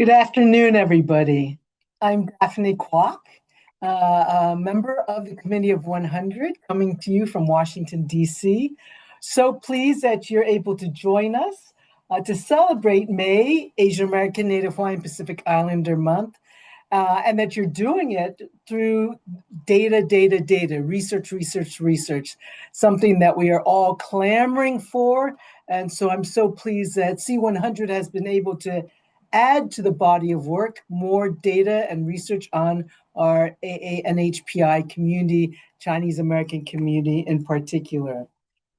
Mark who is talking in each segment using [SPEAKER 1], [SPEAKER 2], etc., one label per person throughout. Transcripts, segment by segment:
[SPEAKER 1] Good afternoon, everybody. I'm Daphne Kwok, a member of the Committee of 100, coming to you from Washington, D.C. So pleased that you're able to join us to celebrate May, Asian American Native Hawaiian Pacific Islander Month, and that you're doing it through data, research, something that we are all clamoring for. And so I'm so pleased that C100 has been able to add to the body of work more data and research on our AANHPI community, Chinese American community in particular.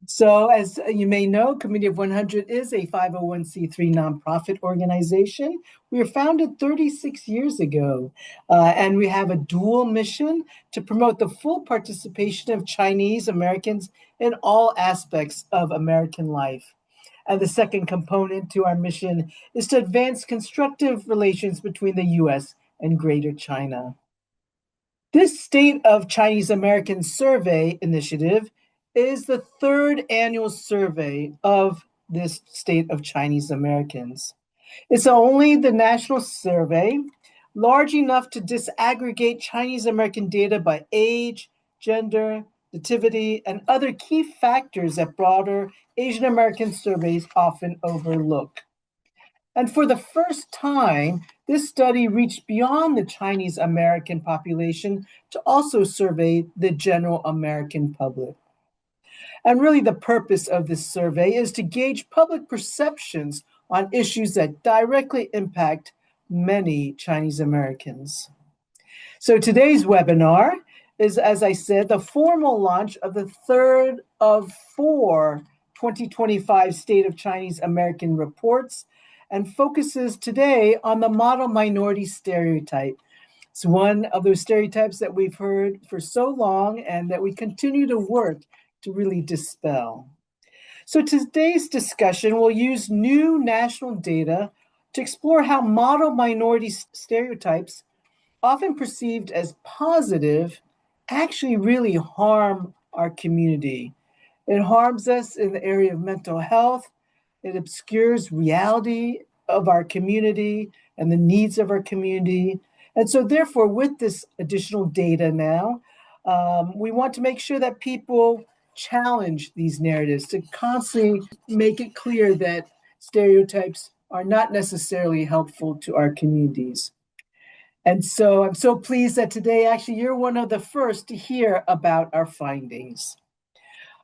[SPEAKER 1] So as you may know, Committee of 100 is a 501c3 nonprofit organization. We were founded 36 years ago, and we have a dual mission to promote the full participation of Chinese Americans in all aspects of American life. And the second component to our mission is to advance constructive relations between the US and Greater China. This State of Chinese American Survey initiative is the third annual survey of this state of Chinese Americans. It's only the national survey large enough to disaggregate Chinese American data by age, gender, nativity, and other key factors that broader Asian American surveys often overlook. And for the first time, this study reached beyond the Chinese American population to also survey the general American public. And really, the purpose of this survey is to gauge public perceptions on issues that directly impact many Chinese Americans. So today's webinar is, as I said, the formal launch of the third of four 2025 State of Chinese American reports and focuses today on the model minority stereotype. It's one of those stereotypes that we've heard for so long and that we continue to work to really dispel. So today's discussion will use new national data to explore how model minority stereotypes, often perceived as positive, actually really harm our community. It harms us in the area of mental health. It obscures reality of our community and the needs of our community. And so therefore, with this additional data now, we want to make sure that people challenge these narratives to constantly make it clear that stereotypes are not necessarily helpful to our communities. And so I'm so pleased that today, actually, you're one of the first to hear about our findings.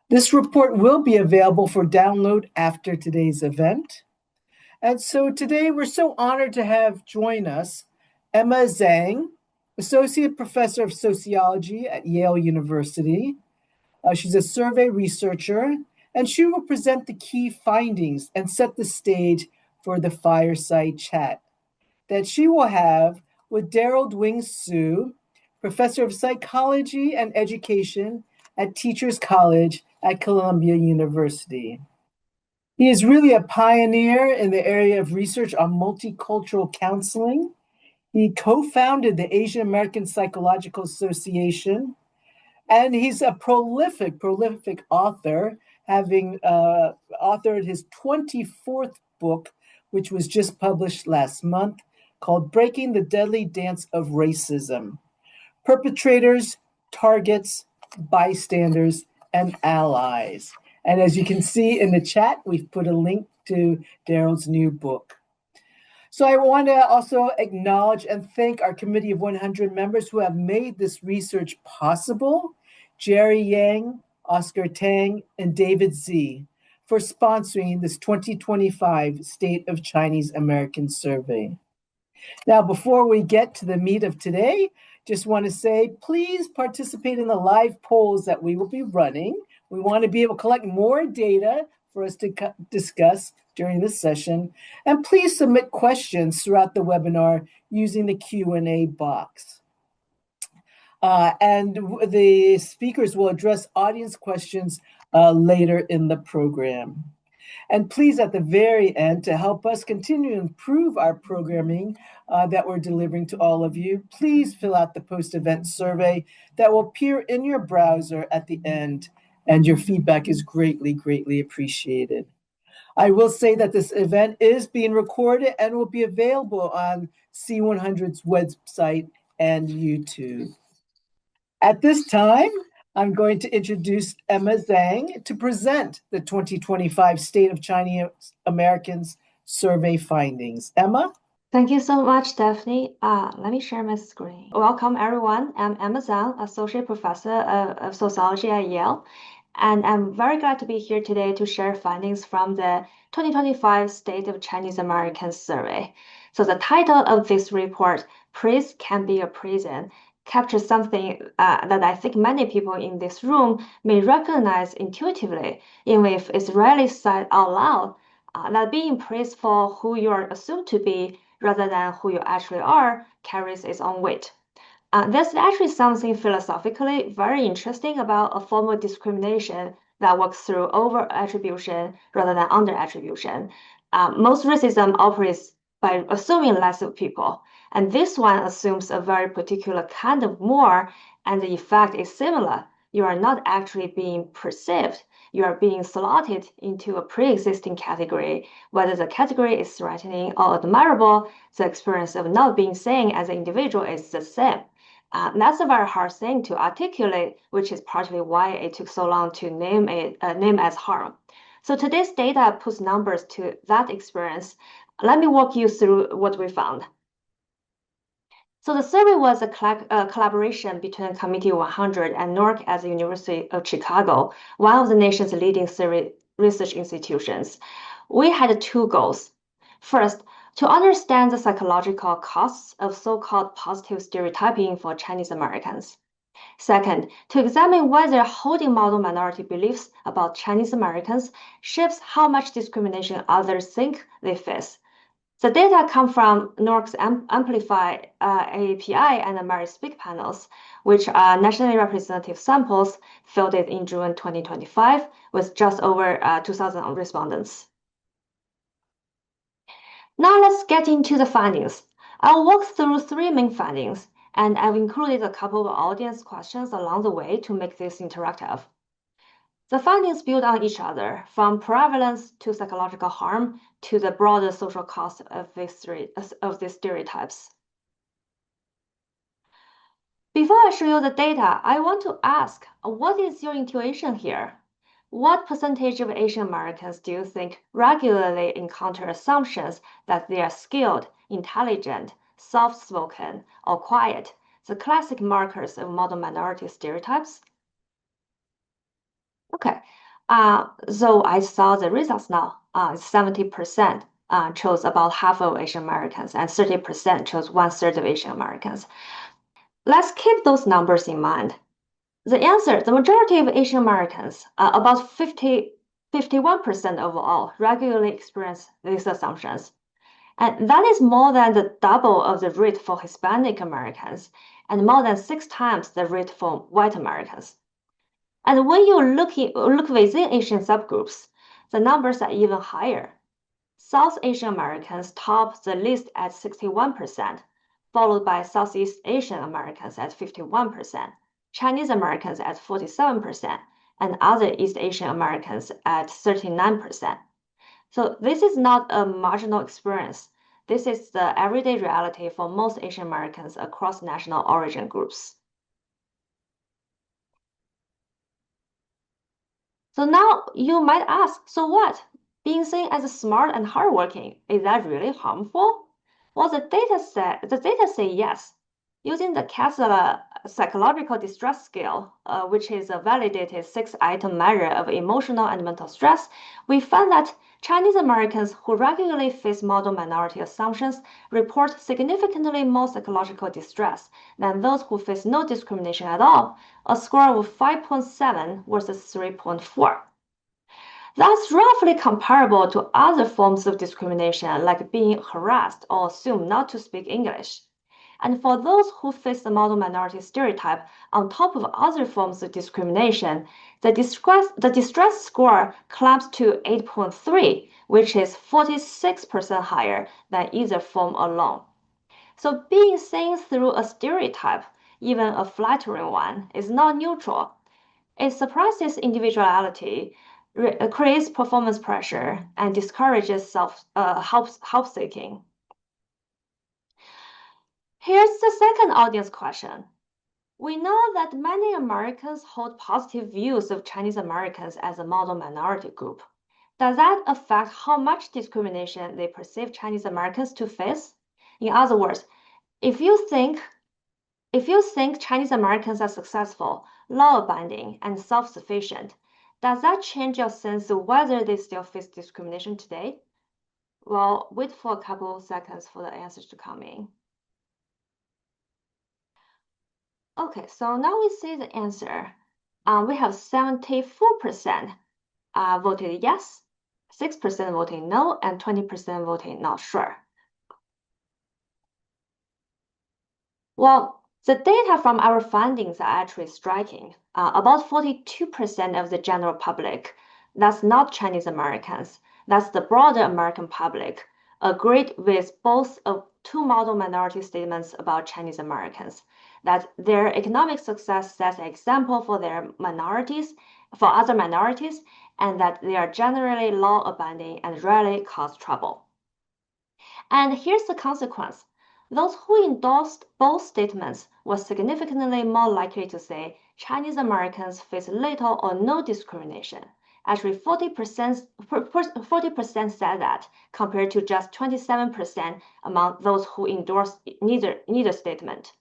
[SPEAKER 1] This report will be available for download after today's event. And so today we're so honored to have join us Emma Zang, Associate Professor of Sociology at Yale University. She's a survey researcher, and she will present the key findings and set the stage for the fireside chat that she will have with Derald Wing Sue, Professor of Psychology and Education at Teachers College at Columbia University. He is really a pioneer in the area of research on multicultural counseling. He co-founded the Asian American Psychological Association, and he's a prolific author, having authored his 24th book, which was just published last month, called Breaking the Deadly Dance of Racism: Perpetrators, Targets, Bystanders, and Allies. And as you can see in the chat, we've put a link to Derald's new book. So I want to also acknowledge and thank our Committee of 100 members who have made this research possible: Jerry Yang, Oscar Tang, and David Z, for sponsoring this 2025 State of Chinese American Survey. Now, before we get to the meat of today, just want to say, please participate in the live polls that we will be running. We want to be able to collect more data for us to discuss during this session. And please submit questions throughout the webinar using the Q&A box. And the speakers will address audience questions later in the program. And please, at the very end, to help us continue to improve our programming that we're delivering to all of you, please fill out the post-event survey that will appear in your browser at the end, and your feedback is greatly appreciated. I will say that this event is being recorded and will be available on C100's website and YouTube. At this time, I'm going to introduce Emma Zang to present the 2025 State of Chinese Americans Survey findings. Emma?
[SPEAKER 2] Thank you so much, Daphne. Let me share my screen. Welcome, everyone. I'm Emma Zang, Associate Professor of Sociology at Yale, and I'm very glad to be here today to share findings from the 2025 State of Chinese Americans Survey. So the title of this report, Praise Can Be a Prison, captures something that I think many people in this room may recognize intuitively, even if it's rarely said out loud, that being praised for who you are assumed to be rather than who you actually are carries its own weight. There's actually something philosophically very interesting about a form of discrimination that works through over-attribution rather than under-attribution. Most racism operates by assuming less of people, and this one assumes a very particular kind of more, and the effect is similar. You are not actually being perceived, you are being slotted into a pre-existing category. Whether the category is threatening or admirable, the experience of not being seen as an individual is the same. That's a very hard thing to articulate, which is partly why it took so long to name as harm. So today's data puts numbers to that experience. Let me walk you through what we found. So the survey was a collaboration between Committee 100 and NORC at the University of Chicago, one of the nation's leading survey research institutions. We had two goals. First, to understand the psychological costs of so-called positive stereotyping for Chinese Americans. Second, to examine whether holding model minority beliefs about Chinese Americans shapes how much discrimination others think they face. The data come from NORC's Amplify AAPI and AmeriSpeak panels, which are nationally representative samples fielded in June 2025 with just over 2,000 respondents. Now let's get into the findings. I'll walk through three main findings, and I've included a couple of audience questions along the way to make this interactive. The findings build on each other, from prevalence to psychological harm to the broader social cost of these stereotypes. Before I show you the data, I want to ask, what is your intuition here? What percentage of Asian Americans do you think regularly encounter assumptions that they are skilled, intelligent, soft-spoken, or quiet, the classic markers of model minority stereotypes? Okay, so I saw the results now. 70% chose about half of Asian Americans, and 30% chose 1/3 of Asian Americans. Let's keep those numbers in mind. The answer, the majority of Asian Americans, about 51% overall, regularly experience these assumptions. And that is more than the double of the rate for Hispanic Americans, and more than 6 times the rate for white Americans. And when you look within Asian subgroups, the numbers are even higher. South Asian Americans top the list at 61%, followed by Southeast Asian Americans at 51%, Chinese Americans at 47%, and other East Asian Americans at 39%. So this is not a marginal experience. This is the everyday reality for most Asian Americans across national origin groups. So now you might ask, so what? Being seen as smart and hardworking, is that really harmful? Well, the data say yes. Using the Kessler psychological distress scale, which is a validated 6-item measure of emotional and mental stress, we found that Chinese Americans who regularly face model minority assumptions report significantly more psychological distress than those who face no discrimination at all, a score of 5.7 versus 3.4. That's roughly comparable to other forms of discrimination, like being harassed or assumed not to speak English. And for those who face the model minority stereotype on top of other forms of discrimination, the distress score climbs to 8.3, which is 46% higher than either form alone. So being seen through a stereotype, even a flattering one, is not neutral. It suppresses individuality, creates performance pressure, and discourages help seeking. Here's the second audience question. We know that many Americans hold positive views of Chinese Americans as a model minority group. Does that affect how much discrimination they perceive Chinese Americans to face? In other words, if you think Chinese Americans are successful, law-abiding, and self-sufficient, does that change your sense of whether they still face discrimination today? Well, wait for a couple seconds for the answers to come in. Okay, so now we see the answer. We have 74% voted yes, 6% voted no, and 20% voted not sure. Well, the data from our findings are actually striking. About 42% of the general public, that's not Chinese Americans, that's the broader American public, agreed with both of two model minority statements about Chinese Americans, that their economic success sets an example for other minorities, and that they are generally law-abiding and rarely cause trouble. And here's the consequence. Those who endorsed both statements were significantly more likely to say Chinese Americans face little or no discrimination. Actually, 40% said that, compared to just 27% among those who endorsed neither statement.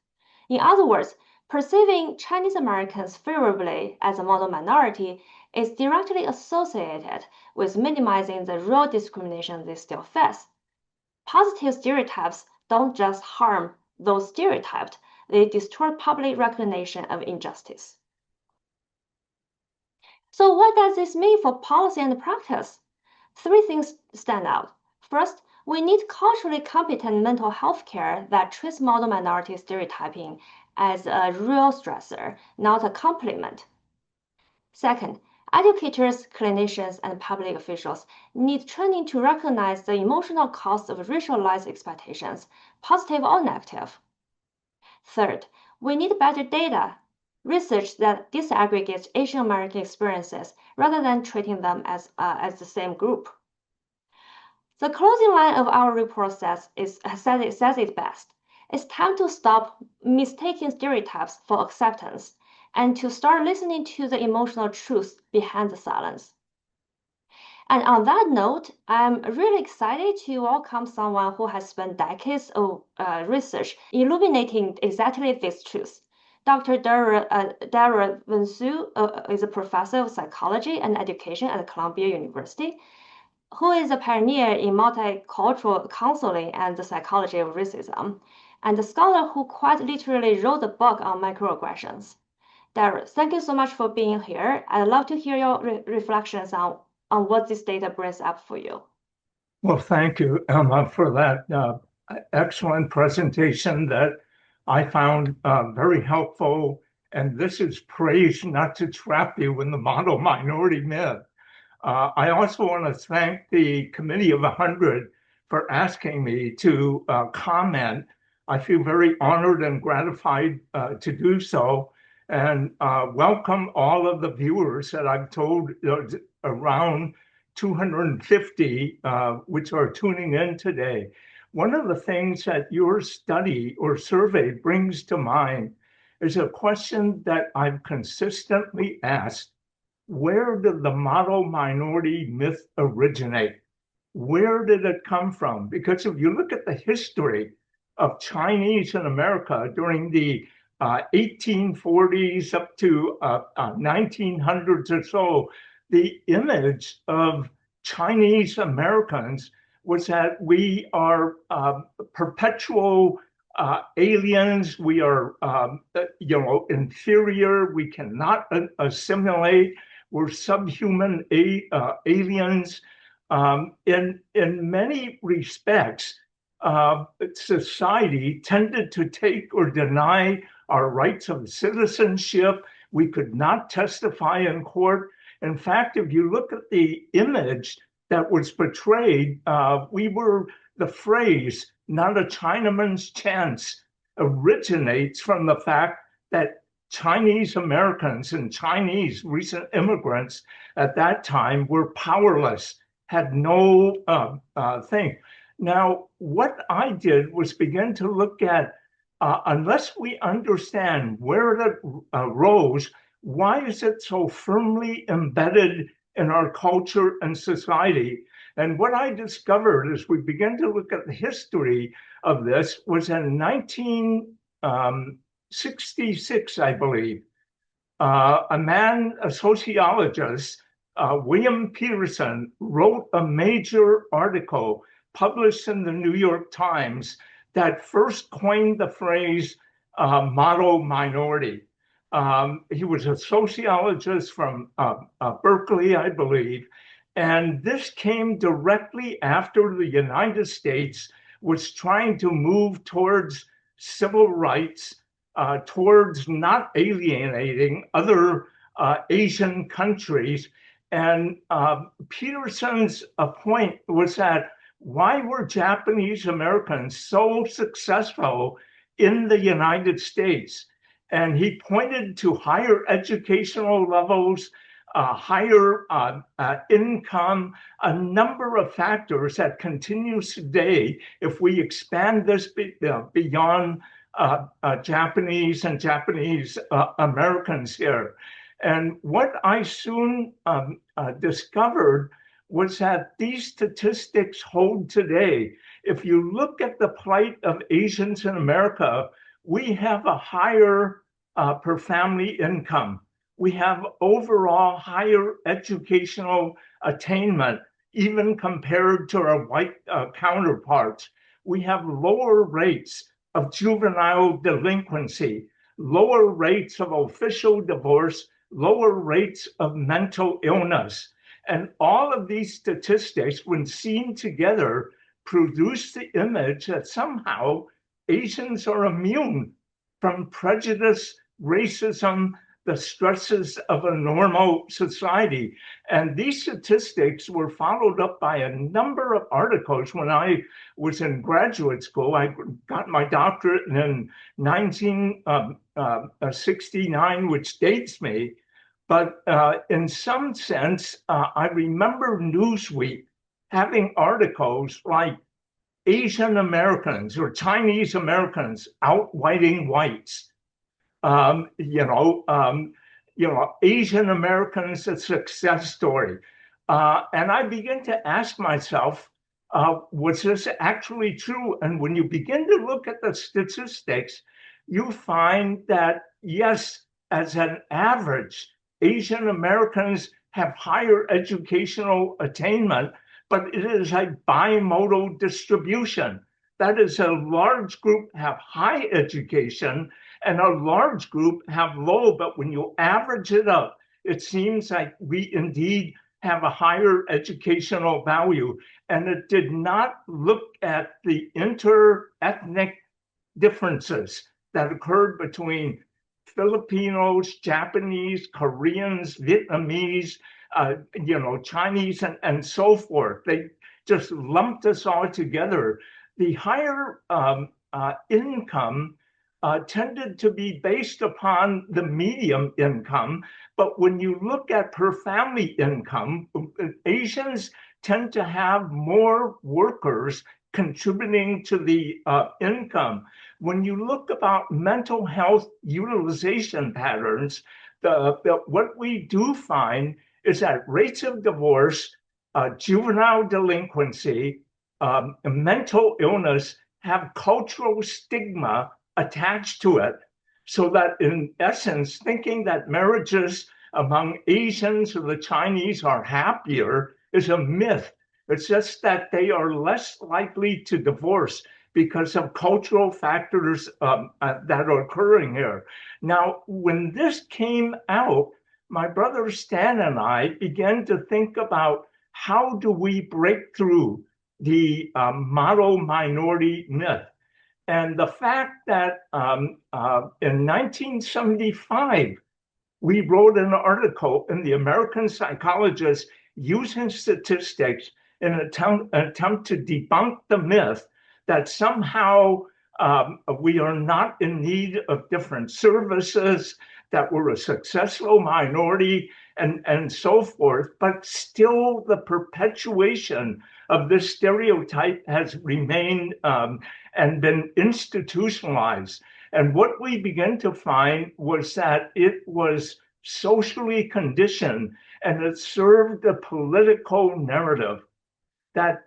[SPEAKER 2] In other words, perceiving Chinese Americans favorably as a model minority is directly associated with minimizing the real discrimination they still face. Positive stereotypes don't just harm those stereotyped, they distort public recognition of injustice. So what does this mean for policy and practice? Three things stand out. First, we need culturally competent mental health care that treats model minority stereotyping as a real stressor, not a complement. Second, educators, clinicians, and public officials need training to recognize the emotional cost of racialized expectations, positive or negative. Third, we need better data, research that disaggregates Asian American experiences rather than treating them as the same group. The closing line of our report says it best. It's time to stop mistaking stereotypes for acceptance and to start listening to the emotional truth behind the silence. And on that note, I'm really excited to welcome someone who has spent decades of research illuminating exactly this truth. Dr. Derald Wing Sue is a professor of psychology and education at Columbia University, who is a pioneer in multicultural counseling and the psychology of racism, and a scholar who quite literally wrote a book on microaggressions. Derald, thank you so much for being here. I'd love to hear your reflections on what this data brings up for you.
[SPEAKER 3] Well, thank you, Emma, for that excellent presentation that I found very helpful. And this is praise not to trap you in the model minority myth. I also want to thank the Committee of 100 for asking me to comment. I feel very honored and gratified to do so, and welcome all of the viewers that I've told around 250 which are tuning in today. One of the things that your study or survey brings to mind is a question that I've consistently asked. Where did the model minority myth originate? Where did it come from? Because if you look at the history of Chinese in America during the 1840s up to 1900s or so, the image of Chinese Americans was that we are perpetual aliens. We are, inferior. We cannot assimilate. We're subhuman aliens. In many respects, society tended to take or deny our rights of citizenship. We could not testify in court. In fact, if you look at the image that was portrayed, the phrase, not a Chinaman's chance, originates from the fact that Chinese Americans and Chinese recent immigrants at that time were powerless, had no thing. Now, what I did was begin to look at, unless we understand where it arose, why is it so firmly embedded in our culture and society? And what I discovered as we began to look at the history of this was in 1966, I believe, a sociologist, William Peterson, wrote a major article published in the New York Times that first coined the phrase model minority. He was a sociologist from Berkeley, I believe, and this came directly after the United States was trying to move towards civil rights, towards not alienating other Asian countries. And Peterson's point was that why were Japanese Americans so successful in the United States? And he pointed to higher educational levels, higher income, a number of factors that continues today if we expand this beyond Japanese and Japanese Americans here. And what I soon discovered was that these statistics hold today. If you look at the plight of Asians in America, we have a higher per family income. We have overall higher educational attainment, even compared to our white counterparts. We have lower rates of juvenile delinquency, lower rates of official divorce, lower rates of mental illness. And all of these statistics, when seen together, produce the image that somehow Asians are immune from prejudice, racism, the stresses of a normal society. And these statistics were followed up by a number of articles when I was in graduate school. I got my doctorate in 1969, which dates me. But in some sense, I remember Newsweek having articles like Asian Americans or Chinese Americans outwhiting whites. Asian Americans, a success story. And I began to ask myself, was this actually true? And when you begin to look at the statistics, you find that, yes, as an average, Asian Americans have higher educational attainment, but it is a bimodal distribution. That is, a large group have high education and a large group have low, but when you average it up, it seems like we indeed have a higher educational value. And it did not look at the inter-ethnic differences that occurred between Filipinos, Japanese, Koreans, Vietnamese, Chinese, and so forth. They just lumped us all together. The higher income tended to be based upon the medium income, but when you look at per family income, Asians tend to have more workers contributing to the income. When you look about mental health utilization patterns, what we do find is that rates of divorce, juvenile delinquency, mental illness have cultural stigma attached to it. So that in essence, thinking that marriages among Asians or the Chinese are happier is a myth. It's just that they are less likely to divorce because of cultural factors that are occurring here. Now, when this came out, my brother Stan and I began to think about how do we break through the model minority myth. And the fact that in 1975, we wrote an article in the American Psychologist using statistics in an attempt to debunk the myth that somehow we are not in need of different services, that we're a successful minority and so forth, but still the perpetuation of this stereotype has remained and been institutionalized. And what we began to find was that it was socially conditioned and it served a political narrative that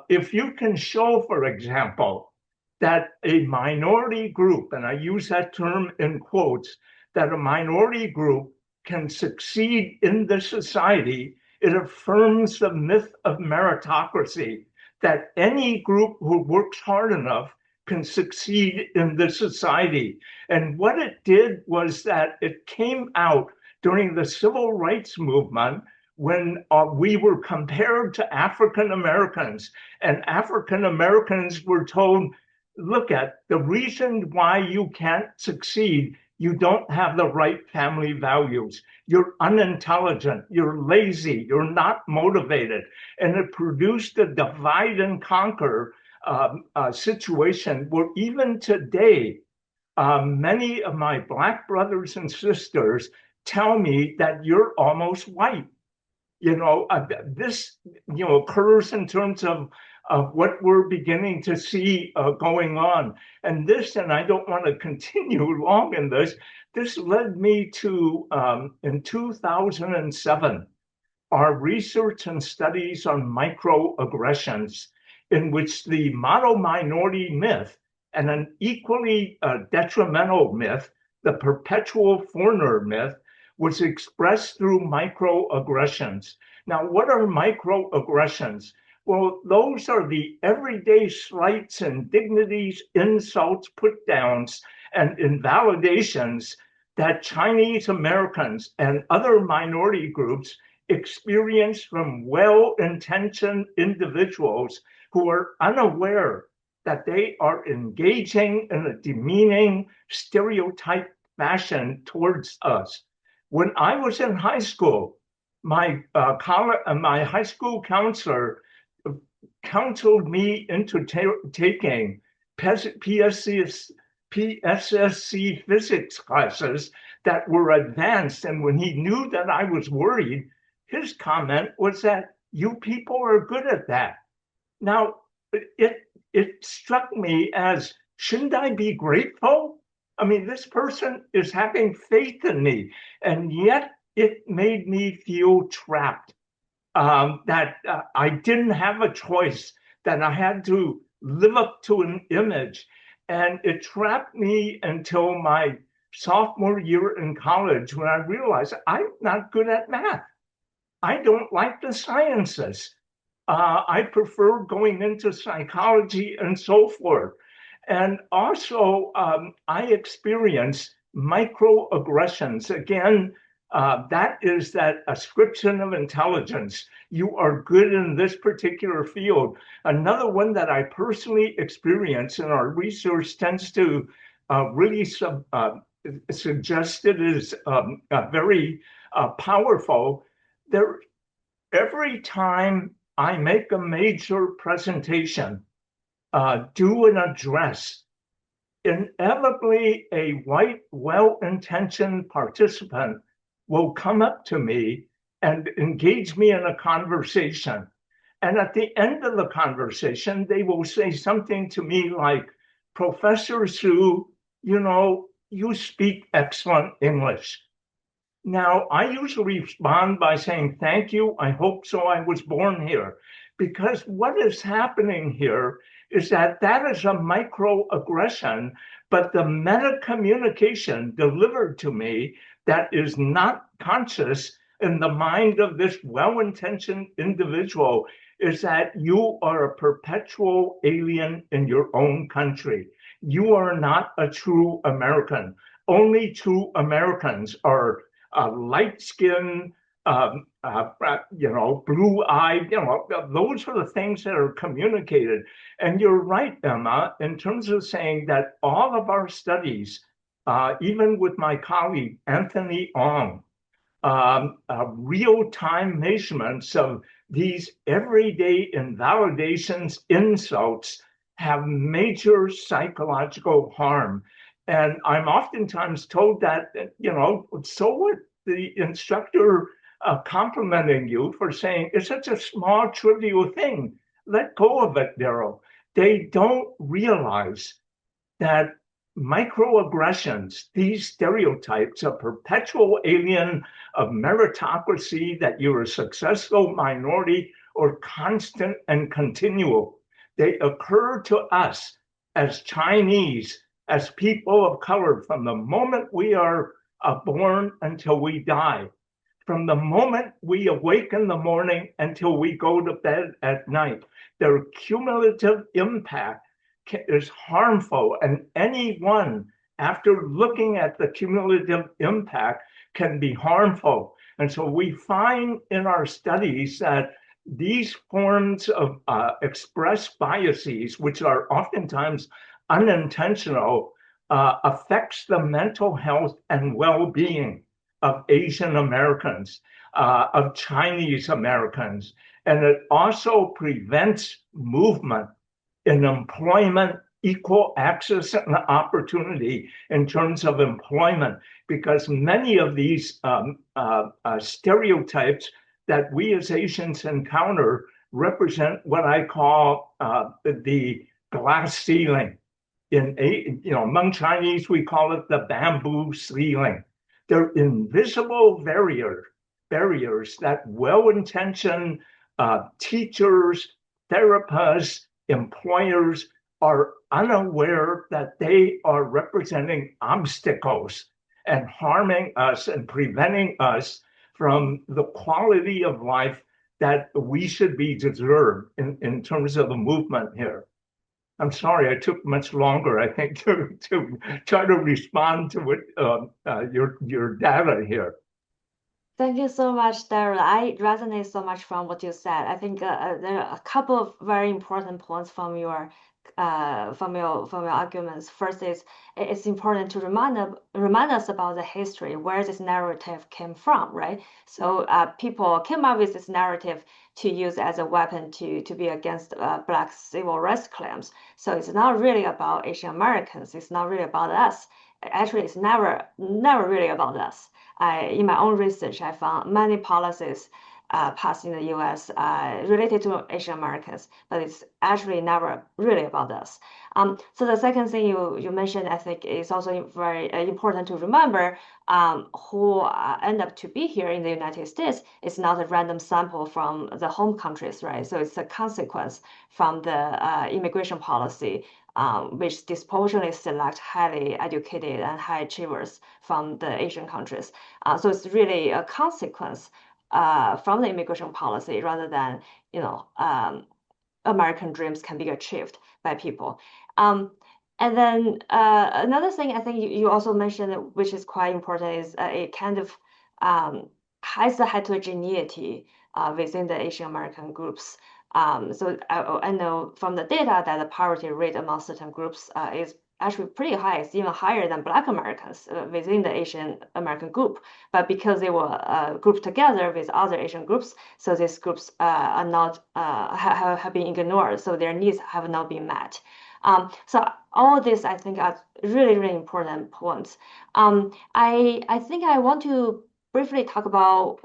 [SPEAKER 3] if you can show, for example, that a minority group, and I use that term in quotes, that a minority group can succeed in this society, it affirms the myth of meritocracy, that any group who works hard enough can succeed in this society. And what it did was that it came out during the civil rights movement when we were compared to African Americans, and African Americans were told, look at the reason why you can't succeed. You don't have the right family values. You're unintelligent. You're lazy. You're not motivated. And it produced a divide and conquer situation where even today, many of my Black brothers and sisters tell me that you're almost white. This occurs in terms of what we're beginning to see going on. And I don't want to continue long in this led me to, in 2007, our research and studies on microaggressions, in which the model minority myth and an equally detrimental myth, the perpetual foreigner myth, was expressed through microaggressions. Now, what are microaggressions? Well, those are the everyday slights, indignities, insults, put downs, and invalidations that Chinese Americans and other minority groups experience from well-intentioned individuals who are unaware that they are engaging in a demeaning stereotype fashion towards us. When I was in high school, my high school counselor counseled me into taking PSSC physics classes that were advanced. And when he knew that I was worried, his comment was that you people are good at that. Now, it struck me as, shouldn't I be grateful? I mean, this person is having faith in me, and yet it made me feel trapped, that I didn't have a choice, that I had to live up to an image. And it trapped me until my sophomore year in college when I realized I'm not good at math. I don't like the sciences. I prefer going into psychology and so forth. And also, I experienced microaggressions. Again, that is that ascription of intelligence. You are good in this particular field. Another one that I personally experienced, and our research tends to really suggest it is very powerful. Every time I make a major presentation, do an address, inevitably a white, well-intentioned participant will come up to me and engage me in a conversation. And at the end of the conversation, they will say something to me like, Professor Sue, you speak excellent English. Now, I usually respond by saying, thank you, I hope so, I was born here. Because what is happening here is that is a microaggression, but the meta communication delivered to me that is not conscious in the mind of this well-intentioned individual is that you are a perpetual alien in your own country. You are not a true American. Only true Americans are light-skinned, blue-eyed, those are the things that are communicated. And you're right, Emma, in terms of saying that all of our studies, even with my colleague, Anthony Ong, real-time measurements of these everyday invalidations, insults, have major psychological harm. And I'm oftentimes told that, so what the instructor complimenting you for saying it's such a small, trivial thing. Let go of it, Derald. They don't realize that microaggressions, these stereotypes, a perpetual alien of meritocracy, that you're a successful minority or constant and continual, they occur to us as Chinese, as people of color, from the moment we are born until we die. From the moment we awake in the morning until we go to bed at night, their cumulative impact is harmful, and anyone, after looking at the cumulative impact, can be harmful. And so we find in our studies that these forms of expressed biases, which are oftentimes unintentional, affects the mental health and well-being of Asian Americans, of Chinese Americans, and it also prevents movement in employment, equal access and opportunity in terms of employment, because many of these stereotypes that we as Asians encounter represent what I call the glass ceiling. Among Chinese, we call it the bamboo ceiling. They're invisible barriers that well-intentioned teachers, therapists, employers are unaware that they are representing obstacles and harming us and preventing us from the quality of life that we should be deserved in terms of the movement here. I'm sorry I took much longer, I think, to try to respond to what your data here.
[SPEAKER 2] Thank you so much, Derald. I resonate so much from what you said. I think there are a couple of very important points from your arguments. First is it's important to remind us about the history, where this narrative came from, right? So people came up with this narrative to use as a weapon to be against Black civil rights claims. So it's not really about Asian Americans. It's not really about us. Actually, it's never really about us. In my own research, I found many policies passed in the U.S. Related to Asian Americans, but it's actually never really about us. So the second thing you mentioned, I think, is also very important to remember. Who end up to be here in the United States is not a random sample from the home countries, right? So it's a consequence from the immigration policy, which disproportionately select highly educated and high achievers from the Asian countries. So it's really a consequence from the immigration policy rather than, American dreams can be achieved by people. And then another thing I think you also mentioned, which is quite important, is it kind of hides the heterogeneity within the Asian American groups. So I know from the data that the poverty rate among certain groups is actually pretty high. It's even higher than Black Americans within the Asian American group. But because they were grouped together with other Asian groups, so these groups are not have been ignored. So their needs have not been met. So all this, I think, are really, really important points. I think I want to briefly talk about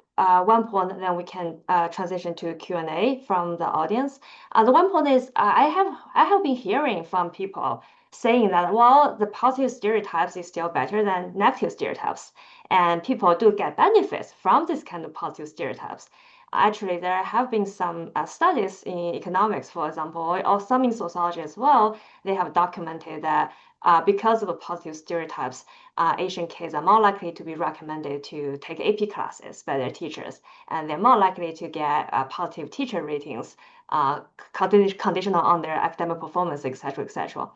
[SPEAKER 2] one point, and then we can transition to Q&A from the audience. The one point is I have been hearing from people saying that, well, the positive stereotypes is still better than negative stereotypes, and people do get benefits from this kind of positive stereotypes. Actually, there have been some studies in economics, for example, or some in sociology as well. They have documented that because of the positive stereotypes, Asian kids are more likely to be recommended to take AP classes by their teachers, and they're more likely to get positive teacher ratings, conditional on their academic performance, etc., etc.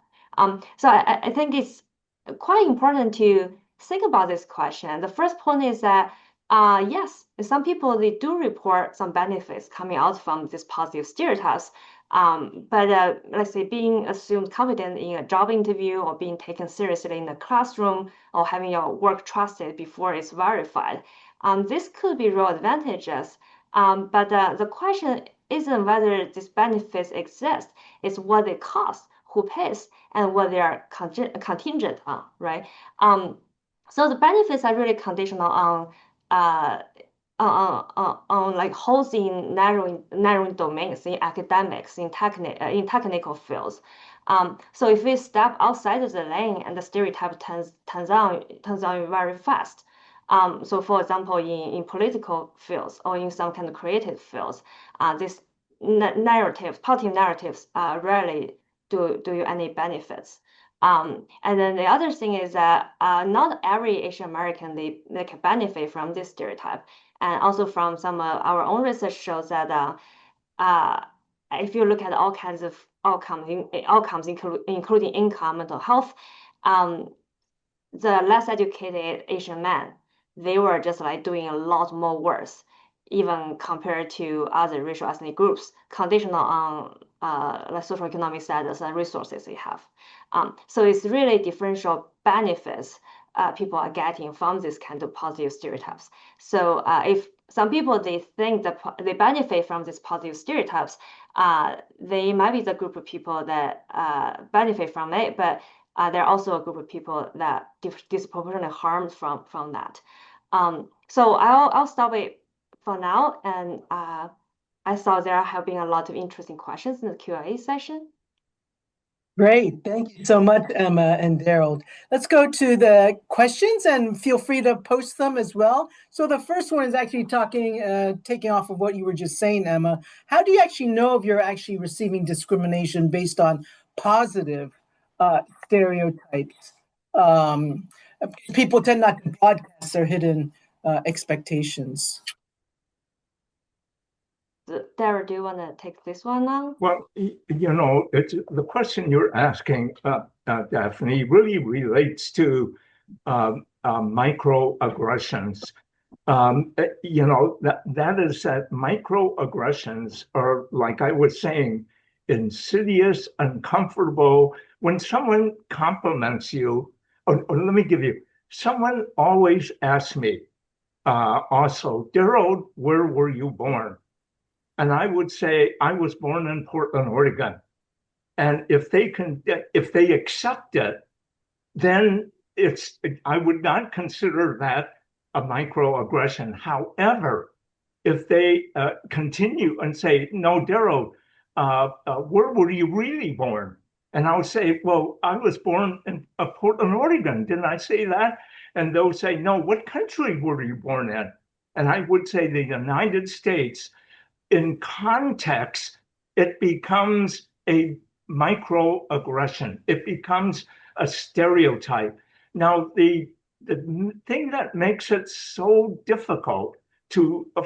[SPEAKER 2] So I think it's quite important to think about this question. The first point is that yes, some people, they do report some benefits coming out from these positive stereotypes. But let's say being assumed confident in a job interview, or being taken seriously in the classroom, or having your work trusted before it's verified. This could be real advantages. But the question isn't whether these benefits exist, it's what they cost who pays and what they are contingent on, right? So the benefits are really conditional on like holes in narrowing domains in academics, in technical fields. So if we step outside of the lane and the stereotype turns on very fast. So for example, in political fields or in some kind of creative fields, these positive narratives rarely do you any benefits. And then the other thing is that not every Asian American they can benefit from this stereotype. And also from some of our own research shows that if you look at all kinds of outcomes including income, mental health, the less educated Asian men, they were just like doing a lot more worse, even compared to other racial ethnic groups, conditional on like socioeconomic status and resources they have. So it's really differential benefits people are getting from this kind of positive stereotypes. So if some people they think that they benefit from these positive stereotypes, they might be the group of people that benefit from it, but there are also a group of people that disproportionately harmed from that. So I'll stop it for now, and I saw there have been a lot of interesting questions in the Q&A session.
[SPEAKER 1] Great. Thank you so much, Emma and Derald. Let's go to the questions and feel free to post them as well. So the first one is actually taking off of what you were just saying, Emma. How do you actually know if you're actually receiving discrimination based on positive stereotypes? People tend not to broadcast their hidden expectations.
[SPEAKER 2] Derald, do you want to take this one now?
[SPEAKER 3] Well, it's the question you're asking, Daphne, really relates to microaggressions. That is that microaggressions are, like I was saying, insidious, uncomfortable. When someone compliments you, or let me give you, someone always asks me, also, Derald, where were you born? And I would say, I was born in Portland, Oregon. And if they accept it, then I would not consider that a microaggression. However, if they continue and say, no, Derald, where were you really born? And I'll say, well, I was born in Portland, Oregon. Didn't I say that? And they'll say, no, what country were you born in? And I would say the United States. In context, it becomes a microaggression. It becomes a stereotype. Now, the thing that makes it so difficult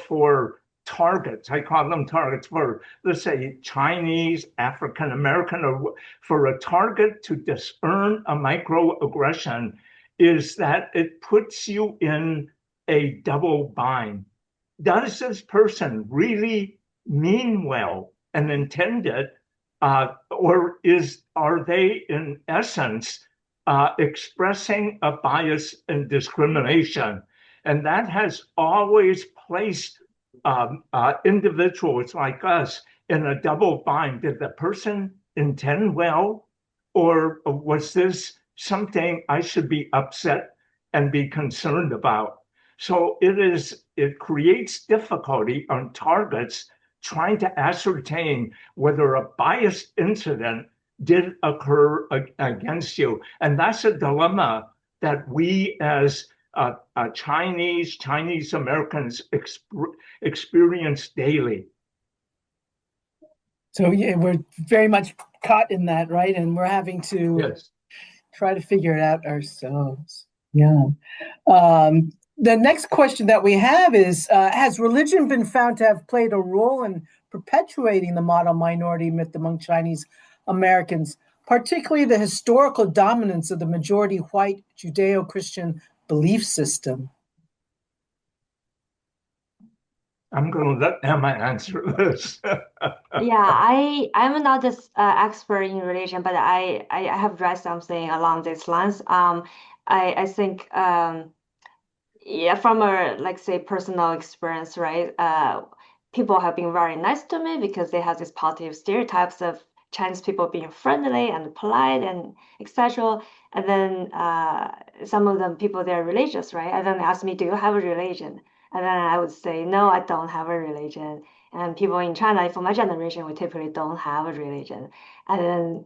[SPEAKER 3] for targets, I call them targets for, let's say, Chinese, African American, or for a target to discern a microaggression is that it puts you in a double bind. Does this person really mean well and intend it, or are they in essence expressing a bias and discrimination? And that has always placed individuals like us in a double bind. Did the person intend well, or was this something I should be upset and be concerned about? So it creates difficulty on targets trying to ascertain whether a biased incident did occur against you. And that's a dilemma that we as Chinese Americans experience daily.
[SPEAKER 1] So yeah, we're very much caught in that, right? And we're having to try to figure it out ourselves. Yeah. The next question that we have is, has religion been found to have played a role in perpetuating the model minority myth among Chinese Americans, particularly the historical dominance of the majority white Judeo-Christian belief system?
[SPEAKER 3] I'm going to let Emma answer this.
[SPEAKER 2] Yeah, I'm not this expert in religion, but I have read something along these lines. I think yeah, from a like say personal experience, right? People have been very nice to me because they have these positive stereotypes of Chinese people being friendly and polite and etc. And then some of them people they're religious, right? And then they ask me, "Do you have a religion?" And then I would say, "No, I don't have a religion." And people in China, for my generation, we typically don't have a religion. And then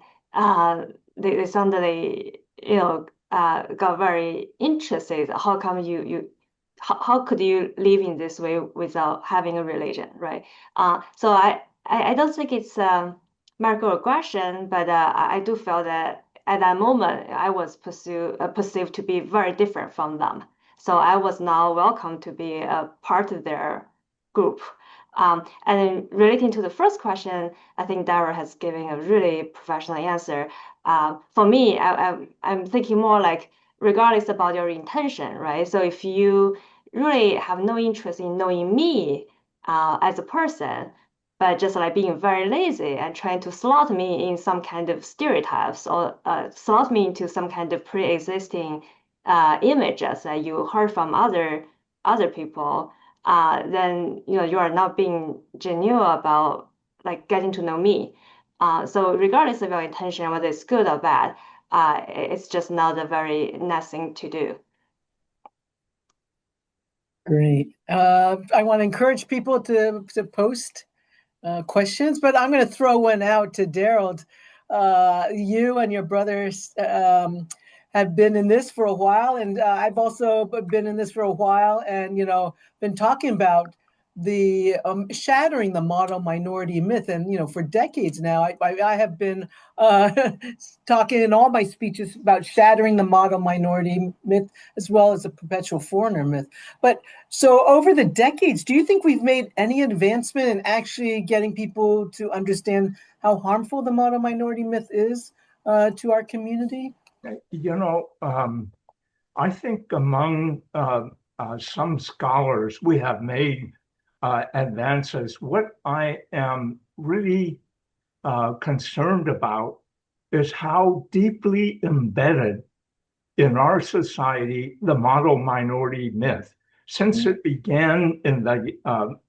[SPEAKER 2] they suddenly, got very interested. How come how could you live in this way without having a religion, right? So I don't think it's microaggression, but I do feel that at that moment I was perceived to be very different from them. So I was now welcome to be a part of their group. And then relating to the first question, I think Dara has given a really professional answer. For me, I'm thinking more like regardless about your intention, right? So if you really have no interest in knowing me as a person, but just like being very lazy and trying to slot me in some kind of stereotypes or slot me into some kind of pre-existing images that you heard from other people, then you are not being genuine about like getting to know me. So regardless of your intention, whether it's good or bad, it's just not a very nice thing to do.
[SPEAKER 1] Great. I want to encourage people to post questions, but I'm going to throw one out to Derald. You and your brothers have been in this for a while, and I've also been in this for a while, and been talking about the shattering the model minority myth, and for decades now, I have been talking in all my speeches about shattering the model minority myth as well as the perpetual foreigner myth. But so over the decades, do you think we've made any advancement in actually getting people to understand how harmful the model minority myth is to our community?
[SPEAKER 3] I think among some scholars, we have made advances. What I am really concerned about is how deeply embedded in our society the model minority myth. Since it began in the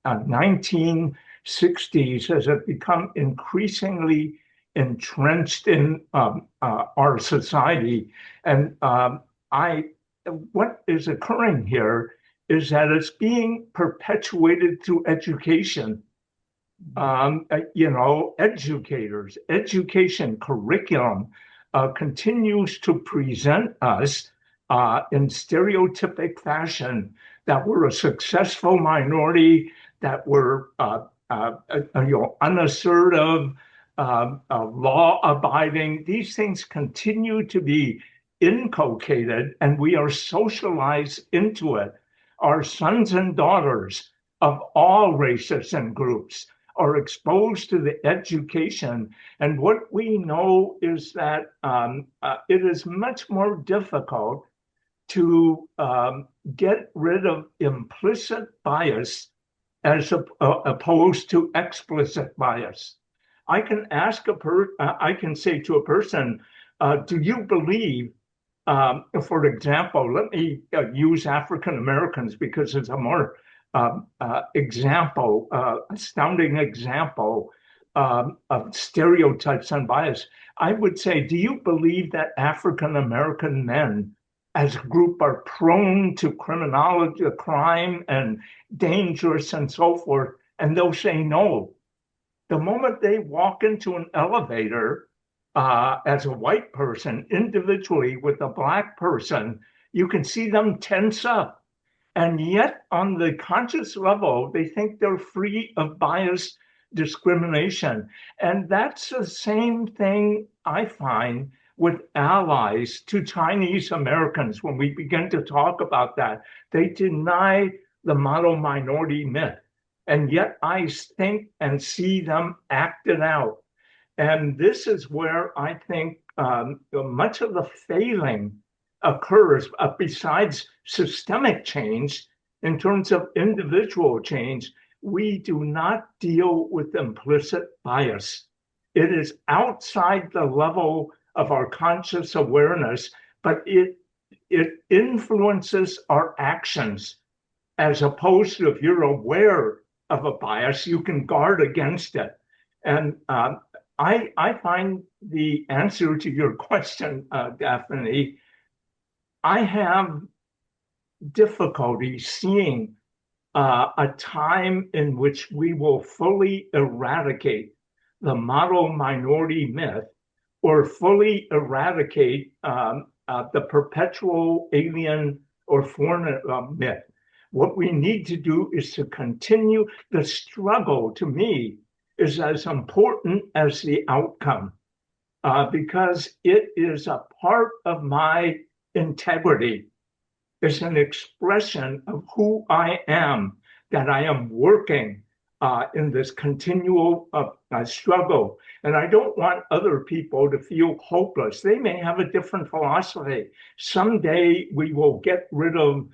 [SPEAKER 3] 1960s, has it become increasingly entrenched in our society. And what is occurring here is that it's being perpetuated through education. Educators, education curriculum continues to present us in stereotypic fashion that we're a successful minority, that we're unassertive, law-abiding. These things continue to be inculcated, and we are socialized into it. Our sons and daughters of all races and groups are exposed to the education. And what we know is that it is much more difficult to get rid of implicit bias as opposed to explicit bias. I can I can say to a person, do you believe, for example, let me use African Americans because it's a more astounding example of stereotypes and bias. I would say, do you believe that African American men as a group are prone to criminology, crime, and dangerous and so forth? And they'll say no. The moment they walk into an elevator as a white person, individually with a black person, you can see them tense up. And yet, on the conscious level, they think they're free of bias, discrimination. And that's the same thing I find with allies to Chinese Americans. When we begin to talk about that, they deny the model minority myth. And yet I think and see them acted out. And this is where I think much of the failing occurs, besides systemic change. In terms of individual change, we do not deal with implicit bias. It is outside the level of our conscious awareness, but it influences our actions, as opposed to if you're aware of a bias, you can guard against it. And I find the answer to your question, Daphne, I have difficulty seeing a time in which we will fully eradicate the model minority myth or fully eradicate the perpetual alien or foreign myth. What we need to do is to continue. The struggle, to me, is as important as the outcome because it is a part of my integrity. It's an expression of who I am, that I am working in this continual struggle. And I don't want other people to feel hopeless. They may have a different philosophy. Someday we will get rid of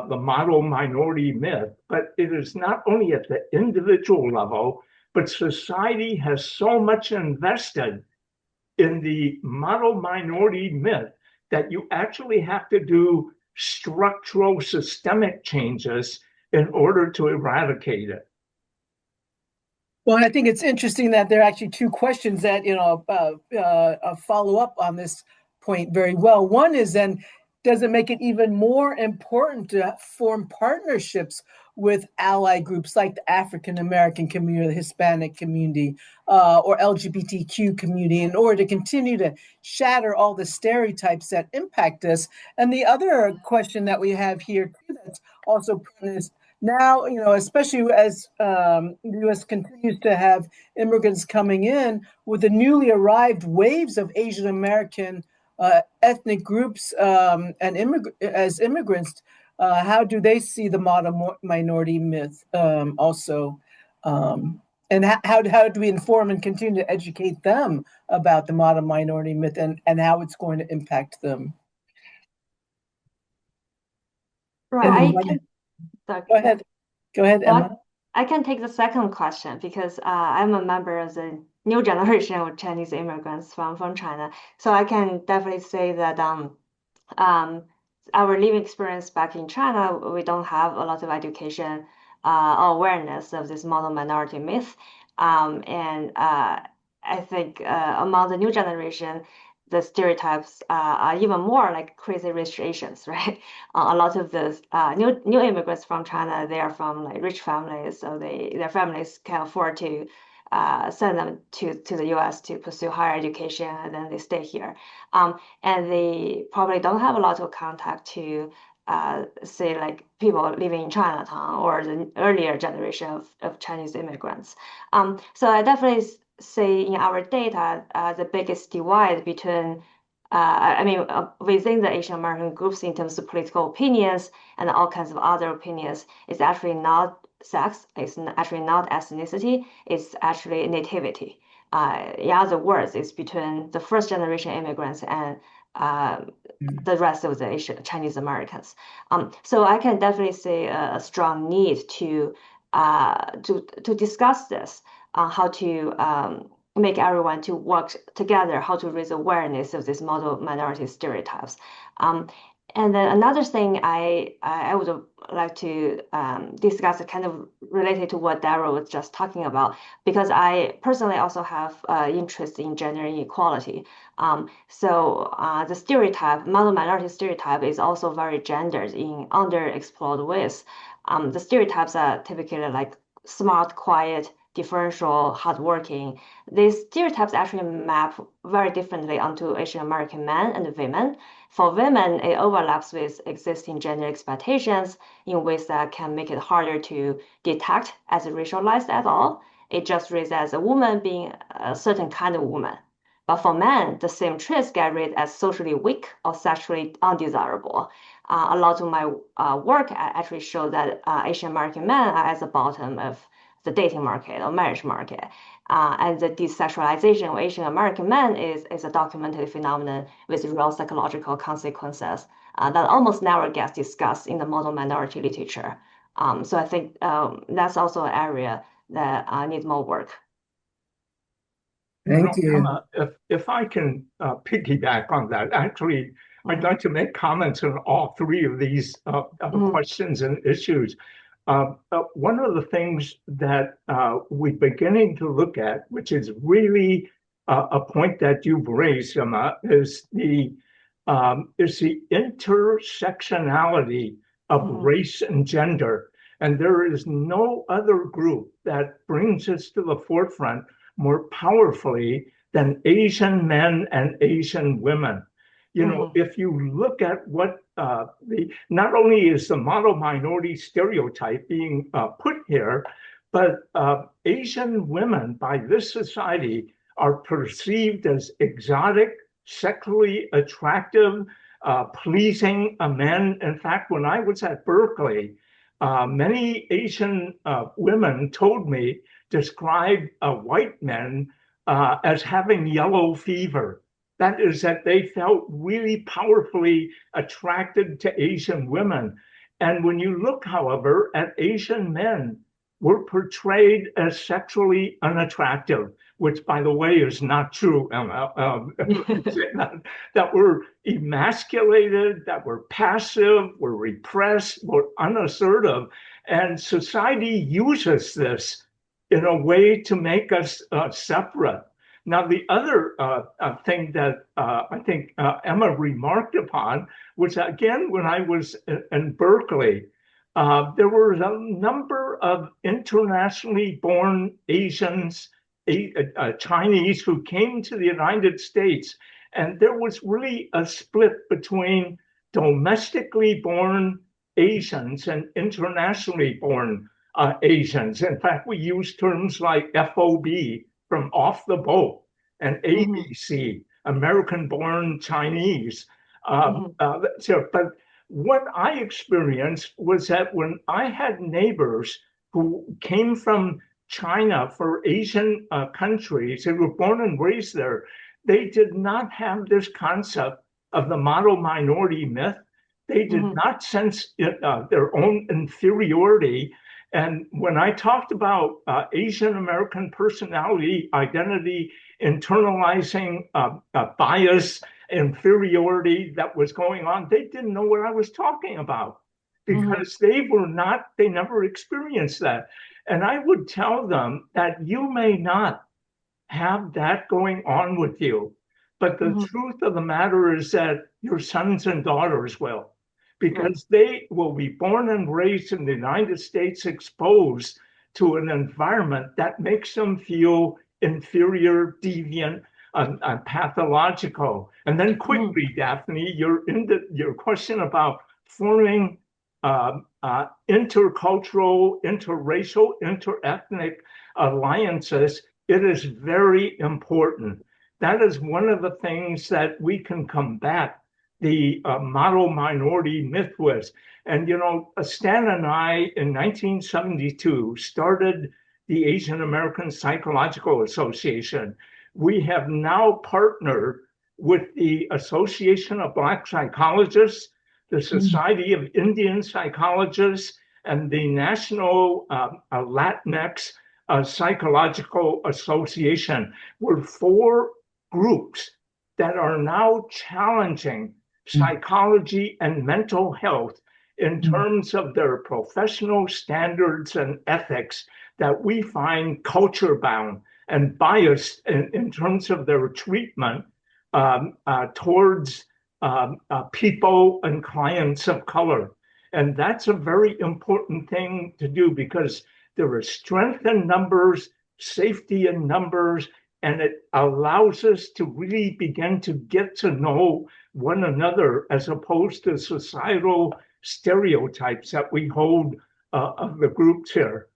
[SPEAKER 3] the model minority myth, but it is not only at the individual level, but society has so much invested in the model minority myth that you actually have to do structural systemic changes in order to eradicate it.
[SPEAKER 1] Well, I think it's interesting that there are actually two questions that follow up on this point very well. One is then, does it make it even more important to form partnerships with ally groups like the African American community, the Hispanic community, or LGBTQ community in order to continue to shatter all the stereotypes that impact us? And the other question that we have here too that's also present is now, especially as the U.S. continues to have immigrants coming in with the newly arrived waves of Asian American ethnic groups and as immigrants, how do they see the model minority myth also? And how do we inform and continue to educate them about the model minority myth and how it's going to impact them?
[SPEAKER 2] Right.
[SPEAKER 1] Go ahead. Go ahead, Emma.
[SPEAKER 2] I can take the second question because I'm a member of the new generation of Chinese immigrants from China. So I can definitely say that our living experience back in China, we don't have a lot of education or awareness of this model minority myth. And I think among the new generation, the stereotypes are even more like crazy rich Asians, right? A lot of the new immigrants from China, they are from like rich families, so their families can afford to send them to the U.S. to pursue higher education, and then they stay here. And they probably don't have a lot of contact to say like people living in Chinatown or the earlier generation of Chinese immigrants. So I definitely say in our data, the biggest divide between, within the Asian American groups in terms of political opinions and all kinds of other opinions is actually not sex, it's actually not ethnicity, it's actually nativity. In other words, it's between the first generation immigrants and the rest of the Chinese Americans. So I can definitely see a strong need to discuss this, how to make everyone to work together, how to raise awareness of these model minority stereotypes. And then another thing I would like to discuss, kind of related to what Derald was just talking about, because I personally also have interest in gender inequality. So the stereotype, model minority stereotype, is also very gendered in underexplored ways. The stereotypes are typically like smart, quiet, differential, hardworking. These stereotypes actually map very differently onto Asian American men and women. For women, it overlaps with existing gender expectations in ways that can make it harder to detect as racialized at all. It just reads as a woman being a certain kind of woman. But for men, the same traits get read as socially weak or sexually undesirable. A lot of my work actually show that Asian American men are at the bottom of the dating market or marriage market. And the desexualization of Asian American men is a documented phenomenon with real psychological consequences that almost never gets discussed in the model minority literature. So I think that's also an area that needs more work.
[SPEAKER 1] Thank you.
[SPEAKER 3] Emma, if I can piggyback on that, actually, I'd like to make comments on all three of these questions and issues. One of the things that we're beginning to look at, which is really a point that you've raised, Emma, is the intersectionality of race and gender. And there is no other group that brings us to the forefront more powerfully than Asian men and Asian women. You know, if you look at what not only is the model minority stereotype being put here, but Asian women by this society are perceived as exotic, sexually attractive, pleasing men. In fact, when I was at Berkeley, many Asian women told me, described white men as having yellow fever. That is, that they felt really powerfully attracted to Asian women. And when you look, however, at Asian men, we're portrayed as sexually unattractive, which, by the way, is not true, Emma. That we're emasculated, that we're passive, we're repressed, we're unassertive. And society uses this in a way to make us separate. Now, the other thing that I think Emma remarked upon was, again, when I was in Berkeley, there were a number of internationally born Asians, Chinese who came to the United States, and there was really a split between domestically born Asians and internationally born Asians. In fact, we use terms like FOB, from off the boat, and ABC, American-born Chinese. But what I experienced was that when I had neighbors who came from China for Asian countries, they were born and raised there, they did not have this concept of the model minority myth. They did not sense their own inferiority. And when I talked about Asian American personality, identity, internalizing bias, inferiority that was going on, they didn't know what I was talking about because they never experienced that. And I would tell them that you may not have that going on with you, but the truth of the matter is that your sons and daughters will, because they will be born and raised in the United States, exposed to an environment that makes them feel inferior, deviant, pathological. And then quickly, Daphne, your question about forming intercultural, interracial, interethnic alliances, it is very important. That is one of the things that we can combat the model minority myth with. And, you know, Stan and I in 1972 started the Asian American Psychological Association. We have now partnered with the Association of Black Psychologists, the Society of Indian Psychologists, and the National Latinx Psychological Association. We're 4 groups that are now challenging psychology and mental health in terms of their professional standards and ethics that we find culture bound and biased in terms of their treatment towards people and clients of color. And that's a very important thing to do because there is strength in numbers, safety in numbers, and it allows us to really begin to get to know one another as opposed to societal stereotypes that we hold of the groups here.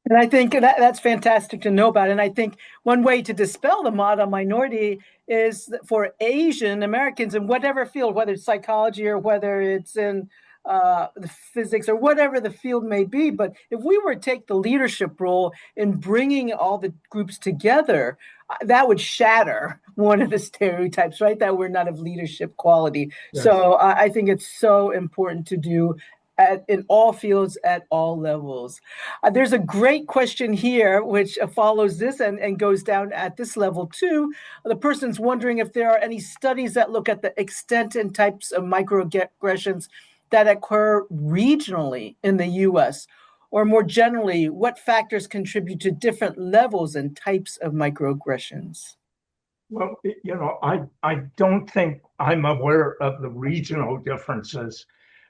[SPEAKER 1] And I think that's fantastic to know about. And I think one way to dispel the model minority is for Asian Americans in whatever field, whether it's psychology or whether it's in the physics or whatever the field may be. But if we were to take the leadership role in bringing all the groups together, that would shatter one of the stereotypes, right? That we're not of leadership quality. Yes. So I think it's so important to do in all fields at all levels. There's a great question here which follows this and goes down at this level too. The person's wondering if there are any studies that look at the extent and types of microaggressions that occur regionally in the US, Or more generally, what factors contribute to different levels and types of microaggressions?
[SPEAKER 3] Well, I don't think I'm aware of the regional differences.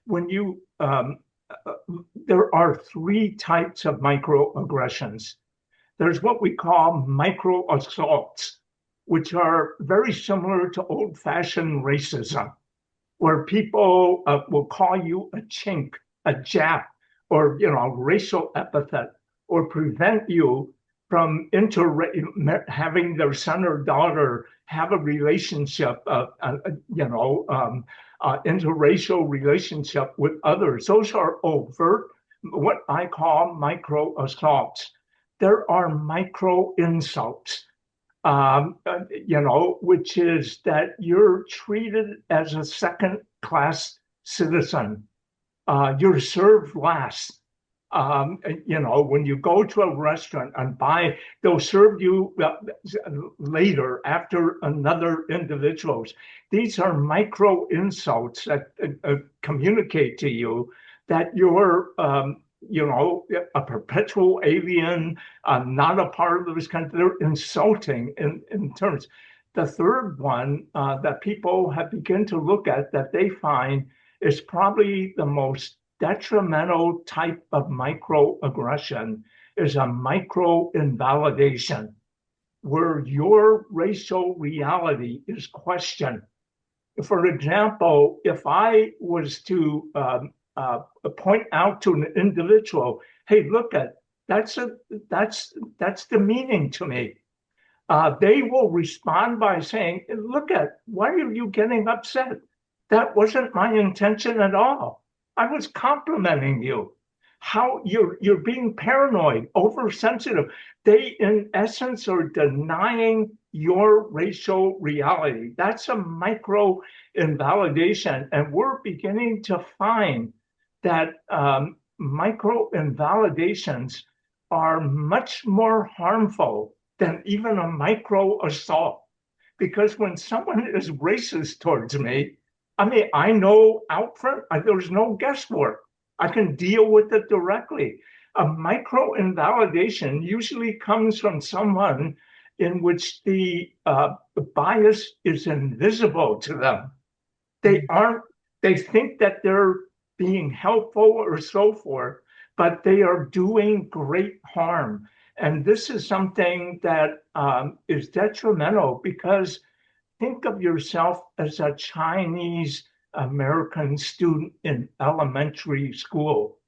[SPEAKER 3] When you, uh, there are three types of microaggressions. There's what we call micro assaults, which are very similar to old-fashioned racism, where people will call you a chink, a Jap, or racial epithet, or prevent you from having their son or daughter have a relationship, interracial relationship with others. Those are overt, what I call micro assaults. There are micro insults, which is that you're treated as a second-class citizen. You're served last. When you go to a restaurant and buy, they'll serve you later after another individual's. These are micro insults that communicate to you that you're a perpetual alien, not a part of this country. They're insulting in terms. The third one that people have begun to look at that they find is probably the most detrimental type of microaggression is a micro invalidation, where your racial reality is questioned. For example, if I was to point out to an individual, hey, look at that's demeaning to me. They will respond by saying, look at, why are you getting upset? That wasn't my intention at all. I was complimenting you. How you're being paranoid, oversensitive. They, in essence, are denying your racial reality. That's a micro invalidation. And we're beginning to find that micro invalidations are much more harmful than even a micro assault. Because when someone is racist towards me, I mean, I know out front, there's no guesswork. I can deal with it directly. A micro invalidation usually comes from someone in which the bias is invisible to them. They think that they're being helpful or so forth, but they are doing great harm. And this is something that is detrimental, because think of yourself as a Chinese American student in elementary school,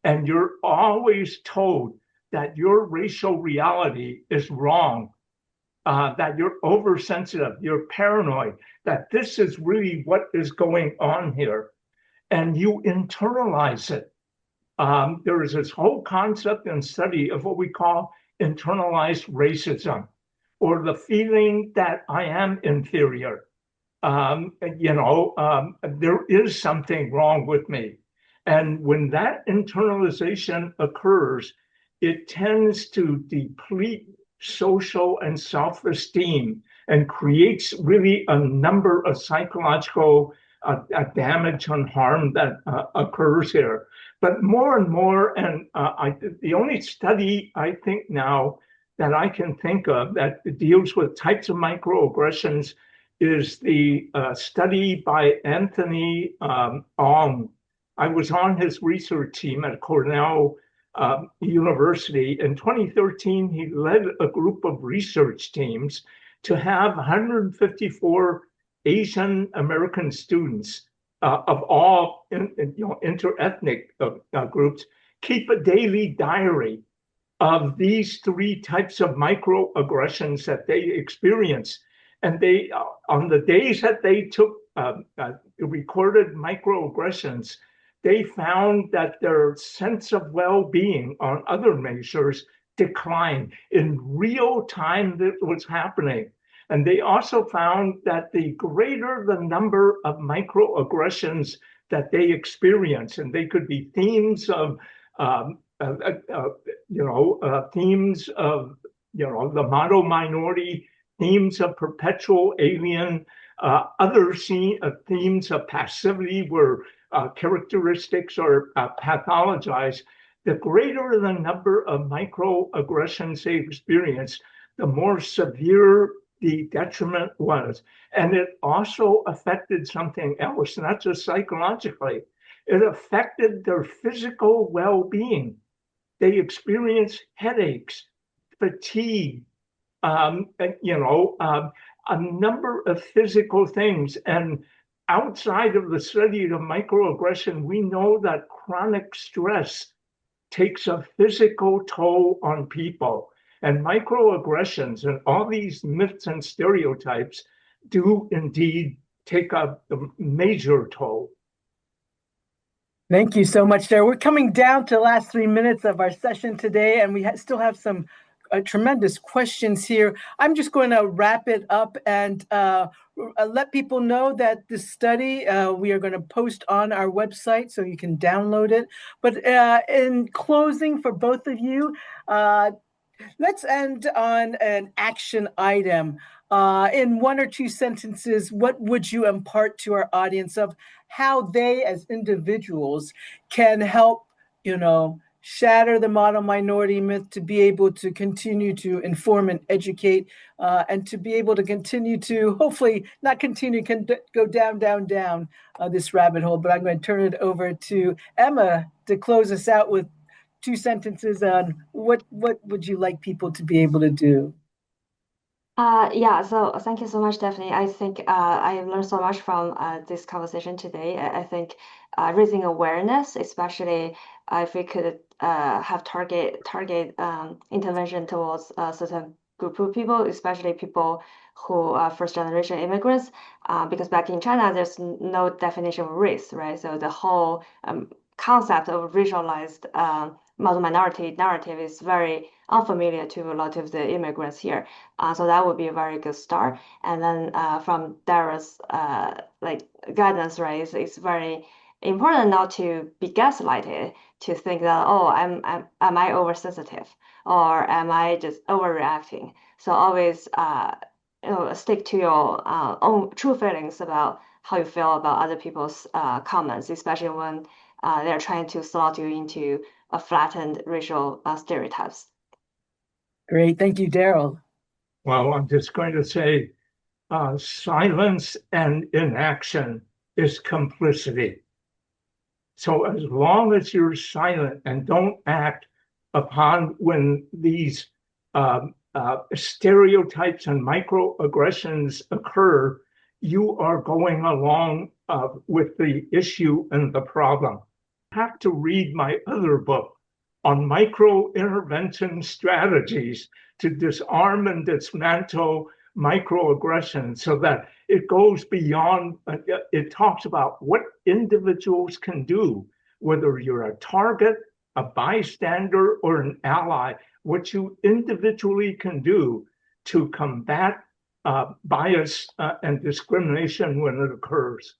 [SPEAKER 3] and you're always told that your racial reality is wrong, that you're oversensitive, you're paranoid, that this is really what is going on here, and you internalize it. There is this whole concept and study of what we call internalized racism, or the feeling that I am inferior. There is something wrong with me. And when that internalization occurs, it tends to deplete social and self-esteem and creates really a number of psychological damage and harm that occurs here. But more and more, and the only study I think now that I can think of that deals with types of microaggressions is the study by Anthony Ong. I was on his research team at Cornell University. In 2013, he led a group of research teams to have 154 Asian American students of all interethnic groups keep a daily diary of these three types of microaggressions that they experience. And they, on the days that they took recorded microaggressions, they found that their sense of well-being on other measures declined in real time. That was happening. And they also found that the greater the number of microaggressions that they experience, and they could be themes of themes of the model minority, themes of perpetual alien, other themes of passivity where characteristics are pathologized. the greater the number of microaggressions they experienced, the more severe the detriment was. And it also affected something else, not just psychologically. It affected their physical well-being. They experienced headaches, fatigue, a number of physical things. And outside of the study of microaggression, we know that chronic stress takes a physical toll on people. And microaggressions and all these myths and stereotypes do indeed take a major toll.
[SPEAKER 1] Thank you so much, Derald. We're coming down to the last 3 minutes of our session today, and we still have some tremendous questions here. I'm just going to wrap it up and let people know that this study we are going to post on our website so you can download it. But in closing, for both of you, let's end on an action item. In 1 or 2 sentences, what would you impart to our audience of how they as individuals can help, shatter the model minority myth, to be able to continue to inform and educate, and to be able to continue to hopefully not continue to go down this rabbit hole. But I'm going to turn it over to Emma to close us out with 2 sentences on what would you like people to be able to do?
[SPEAKER 2] Yeah, so thank you so much, Daphne. I think I learned so much from this conversation today. I think raising awareness, especially if we could have target intervention towards a certain group of people, especially people who are first generation immigrants, because back in China, there's no definition of race, right? So the whole concept of racialized model minority narrative is very unfamiliar to a lot of the immigrants here. So that would be a very good start. And then from Darald's guidance, right, it's very important not to be gaslighted, to think that, oh, am I oversensitive, or am I just overreacting? So always stick to your own true feelings about how you feel about other people's comments, especially when they're trying to slot you into a flattened racial stereotypes.
[SPEAKER 1] Great. Thank you, Derald.
[SPEAKER 3] Well, I'm just going to say silence and inaction is complicity. So as long as you're silent and don't act upon when these stereotypes and microaggressions occur, you are going along with the issue and the problem. You have to read my other book on micro-intervention strategies to disarm and dismantle microaggression, so that it goes beyond, it talks about what individuals can do, whether you're a target, a bystander, or an ally, what you individually can do to combat bias and discrimination when it occurs.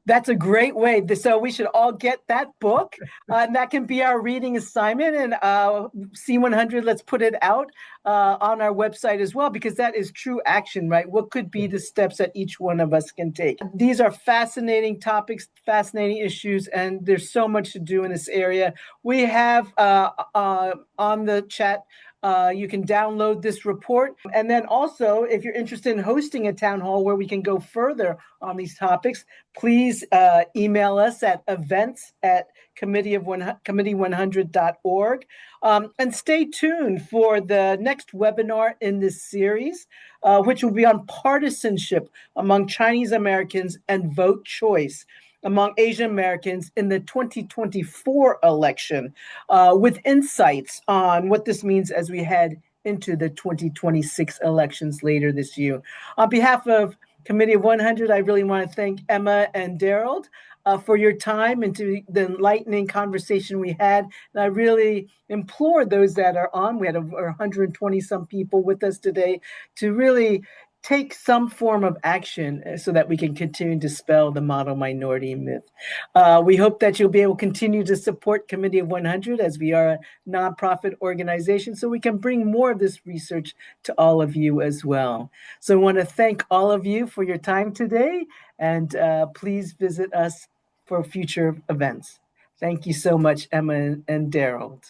[SPEAKER 1] That's a great way. So we should all get that book. And that can be our reading assignment. And C100, let's put it out on our website as well, because that is true action, right? What could be the steps that each one of us can take? These are fascinating topics, fascinating issues, and there's so much to do in this area. We have on the chat, you can download this report. And then also, if you're interested in hosting a town hall where we can go further on these topics, please email us at events@committee100.org. And stay tuned for the next webinar in this series, which will be on partisanship among Chinese Americans and vote choice among Asian Americans in the 2024 election, with insights on what this means as we head into the 2026 elections later this year. On behalf of Committee of 100, I really want to thank Emma and Derald for your time and to the enlightening conversation we had. And I really implore those that are on, we had over 120 some people with us today, to really take some form of action so that we can continue to dispel the model minority myth. We hope that you'll be able to continue to support Committee of 100, as we are a nonprofit organization, so we can bring more of this research to all of you as well. So I want to thank all of you for your time today, and please visit us for future events. Thank you so much, Emma and Derald.